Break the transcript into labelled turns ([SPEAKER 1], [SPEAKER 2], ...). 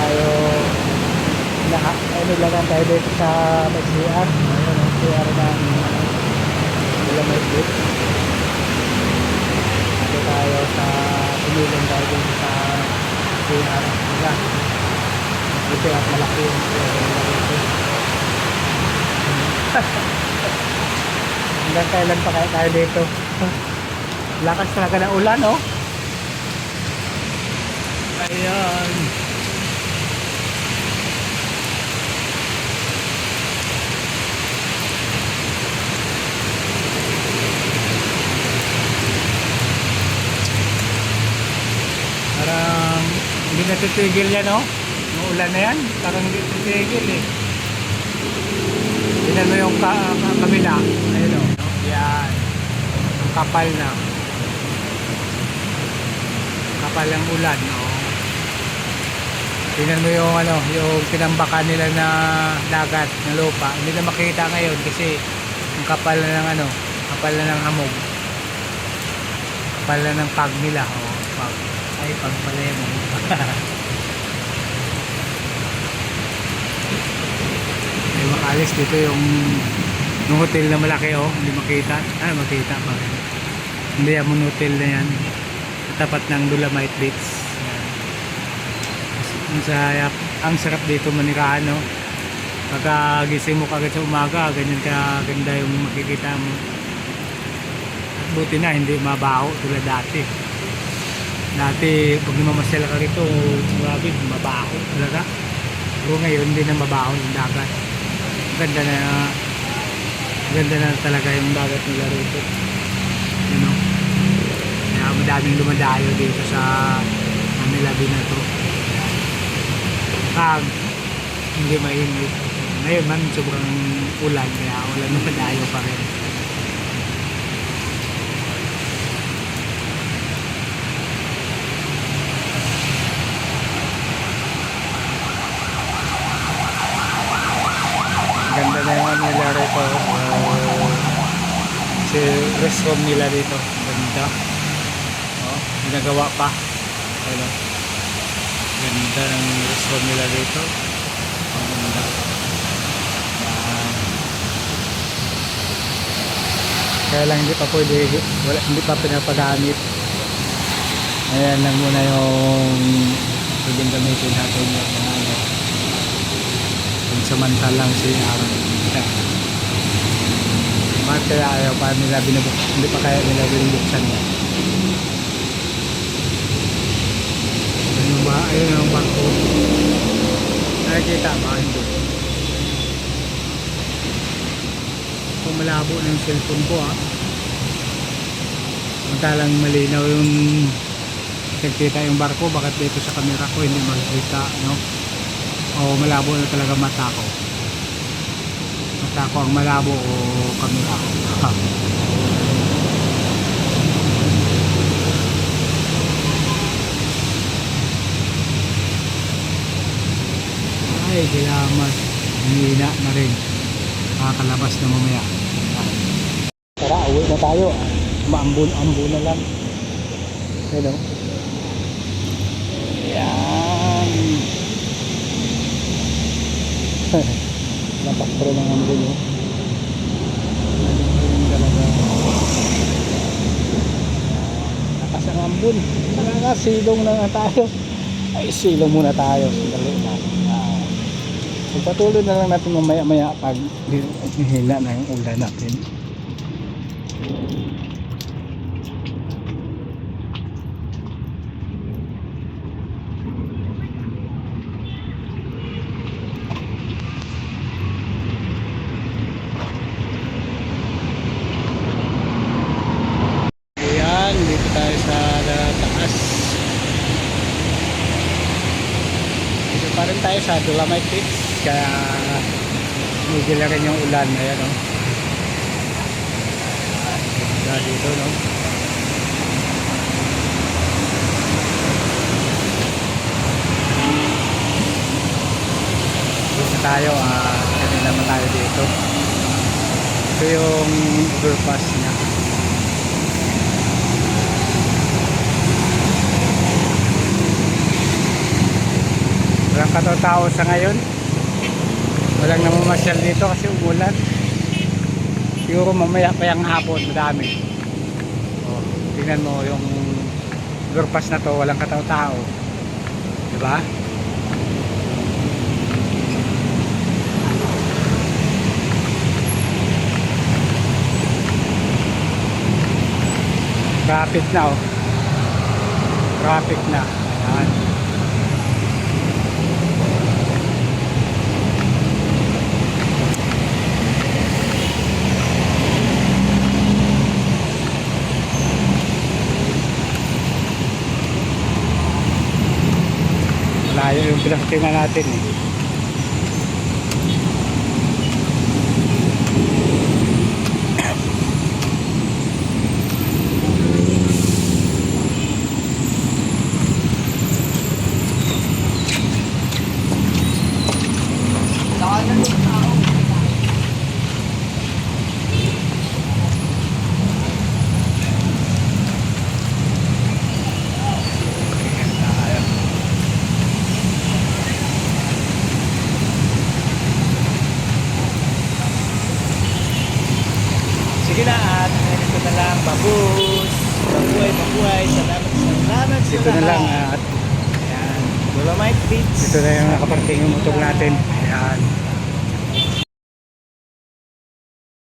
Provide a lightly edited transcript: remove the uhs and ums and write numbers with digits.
[SPEAKER 1] tayo nilagan tayo dito sa may CR. Ayun ang CR ng Dolomite Beach. Dito tayo sa tumulong tayo dito sa CR nila. Dito at malaki yung CR nila dito. Hanggang kailan pa kaya tayo dito? Lakas talaga ng ulan, oh. Ayan. Parang hindi natitigil yan, oh. Yung ulan na yan, parang hindi natitigil, eh. Tingnan mo yung kabila. Ayun, oh. Yan. Ang kapal na. Kapal ang ulan, oh. Tingnan mo yung ano, yung tinambakan nila na dagat, na lupa. Hindi na makikita ngayon kasi ang kapal na ng ano, kapal na ng hamog. Kapal na ng pag nila, oh. Pag. Ay, pag pala yan. Ay, makalis dito yung hotel na malaki, oh. Hindi makita. Ah, makita pa. Hindi yung hotel na yan. Tapat ng Dolomite Beach. Ang sarap dito manirahan, no? Pagkagising mo kagad sa umaga, ganyan kaganda yung makikita mo. At buti na hindi mabaho tulad dati. Dati pag namamasyal ka rito, grabe, mabaho talaga. Pero ngayon hindi na mabaho yung dagat. Ganda na talaga yung dagat nila rito. You know? Kaya madaming lumadayo dito sa Manila din na to. Pag hindi mainit. Ngayon man sobrang ulan, kaya wala na madayo pa rin. Ganda na yung ano nila rito. Si restroom nila dito. Ganda. Oh, ginagawa pa. Ano? Ganda ng restroom nila dito. Ang ganda. Kaya lang hindi pa pwede, hindi pa pinapagamit. Ayan lang muna yung pwedeng gamitin natin yung ano, yung samantalang CR. Bakit kaya ayaw pa nila binubuksan? Hindi pa kaya nila binubuksan yan. Ayun ang bangko. Nakikita ba? Hindi. Kung malabo na yung cellphone ko, ah. Mantalang malinaw yung nakikita yung barko. Bakit dito sa camera ko hindi makikita, no? O malabo na talaga mata ko. Mata ko ang malabo o camera ko. Ay, salamat. Hinihina na rin. Makakalabas na mamaya. Tara, uwi na tayo. Maambun-ambun na lang. Hello. Ayan. Napakpro ng ambun, oh. Ayan talaga. Lakas ang ambun. Talaga, silong na nga tayo. Ay, silong muna tayo. Sandali na. Pagpatuloy na lang natin mamaya-maya pag hihina na yung ulan natin. Ayan, dito tayo sa taas. Dito pa rin tayo sa Dolomite Beach. Kaya medyo lang rin yung ulan. Ayan, no? Dito, no? Dito tayo, kanina naman tayo dito. Ito yung overpass niya. Walang katao sa ngayon. Walang namamasyal dito kasi umulan. Siguro mamaya pa yung hapon, madami. Oh, tingnan mo yung overpass na to, walang katao-tao. Diba? Traffic na oh. Traffic na. Ayan. Malayo yung pinakatingnan natin eh.
[SPEAKER 2] Sige na at ganito na lang, babus. Mabuhay. Salamat sa
[SPEAKER 1] Dito na lang
[SPEAKER 2] lahat.
[SPEAKER 1] at
[SPEAKER 2] Ayan. Dolomite Beach.
[SPEAKER 1] dito na yung nakaparking yung motor natin. Ayan.